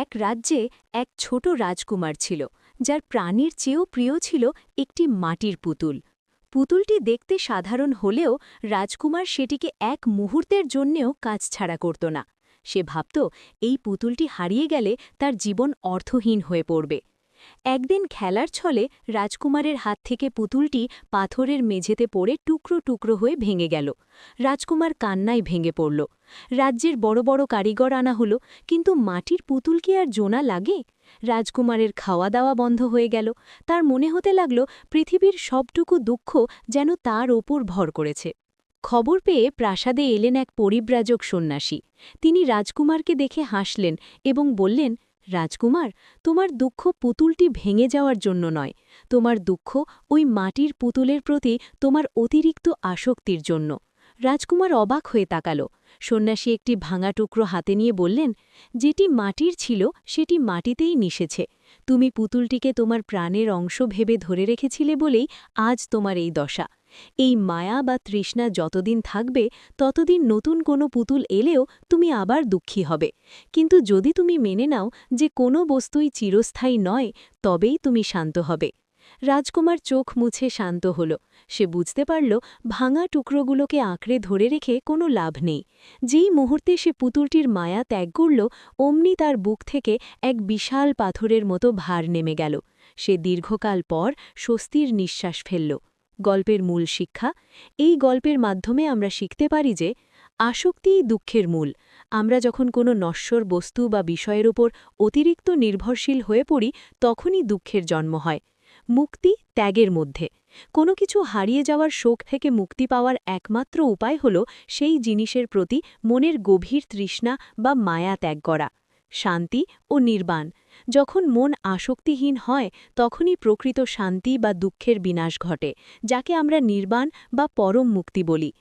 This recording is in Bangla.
এক রাজ্যে এক ছোট রাজকুমার ছিল, যার প্রাণীর চেয়েও প্রিয় ছিল একটি মাটির পুতুল। পুতুলটি দেখতে সাধারণ হলেও রাজকুমার সেটিকে এক মুহূর্তের জন্যেও কাছছাড়া করত না। সে ভাবত এই পুতুলটি হারিয়ে গেলে তার জীবন অর্থহীন হয়ে পড়বে। একদিন খেলার ছলে রাজকুমারের হাত থেকে পুতুলটি পাথরের মেঝেতে পড়ে টুকরো টুকরো হয়ে ভেঙে গেল। রাজকুমার কান্নায় ভেঙে পড়ল। রাজ্যের বড় বড় কারিগর আনা হলো, কিন্তু মাটির পুতুল কি আর জোনা লাগে? রাজকুমারের খাওয়া দাওয়া বন্ধ হয়ে গেল। তার মনে হতে লাগল পৃথিবীর সবটুকু দুঃখ যেন তার ওপর ভর করেছে। খবর পেয়ে প্রাসাদে এলেন এক পরিব্রাজক সন্ন্যাসী। তিনি রাজকুমারকে দেখে হাসলেন এবং বললেন, রাজকুমার, তোমার দুঃখ পুতুলটি ভেঙে যাওয়ার জন্য নয়, তোমার দুঃখ ওই মাটির পুতুলের প্রতি তোমার অতিরিক্ত আসক্তির জন্য। রাজকুমার অবাক হয়ে তাকাল। সন্ন্যাসী একটি ভাঙা টুকরো হাতে নিয়ে বললেন, যেটি মাটির ছিল সেটি মাটিতেই মিশেছে। তুমি পুতুলটিকে তোমার প্রাণের অংশ ভেবে ধরে রেখেছিলে বলেই আজ তোমার এই দশা। এই মায়া বা তৃষ্ণা যতদিন থাকবে ততদিন নতুন কোনো পুতুল এলেও তুমি আবার দুঃখী হবে। কিন্তু যদি তুমি মেনে নাও যে কোনো বস্তুই চিরস্থায়ী নয়, তবেই তুমি শান্ত হবে। রাজকুমার চোখ মুছে শান্ত হল। সে বুঝতে পারল ভাঙা টুকরোগুলোকে আঁকড়ে ধরে রেখে কোনো লাভ নেই। যেই মুহূর্তে সে পুতুলটির মায়া ত্যাগ করল, অমনি তার বুক থেকে এক বিশাল পাথরের মতো ভার নেমে গেল। সে দীর্ঘকাল পর স্বস্তির নিঃশ্বাস ফেলল। গল্পের মূল শিক্ষা: এই গল্পের মাধ্যমে আমরা শিখতে পারি যে আসক্তিই দুঃখের মূল। আমরা যখন কোনো নশ্বর বস্তু বা বিষয়ের উপর অতিরিক্ত নির্ভরশীল হয়ে পড়ি, তখনই দুঃখের জন্ম হয়। মুক্তি ত্যাগের মধ্যে। কোনো কিছু হারিয়ে যাওয়ার শোক থেকে মুক্তি পাওয়ার একমাত্র উপায় হল সেই জিনিসের প্রতি মনের গভীর তৃষ্ণা বা মায়া ত্যাগ করা। শান্তি ও নির্বাণ। যখন মন আসক্তিহীন হয়, তখনই প্রকৃত শান্তি বা দুঃখের বিনাশ ঘটে, যাকে আমরা নির্বাণ বা পরম মুক্তি বলি।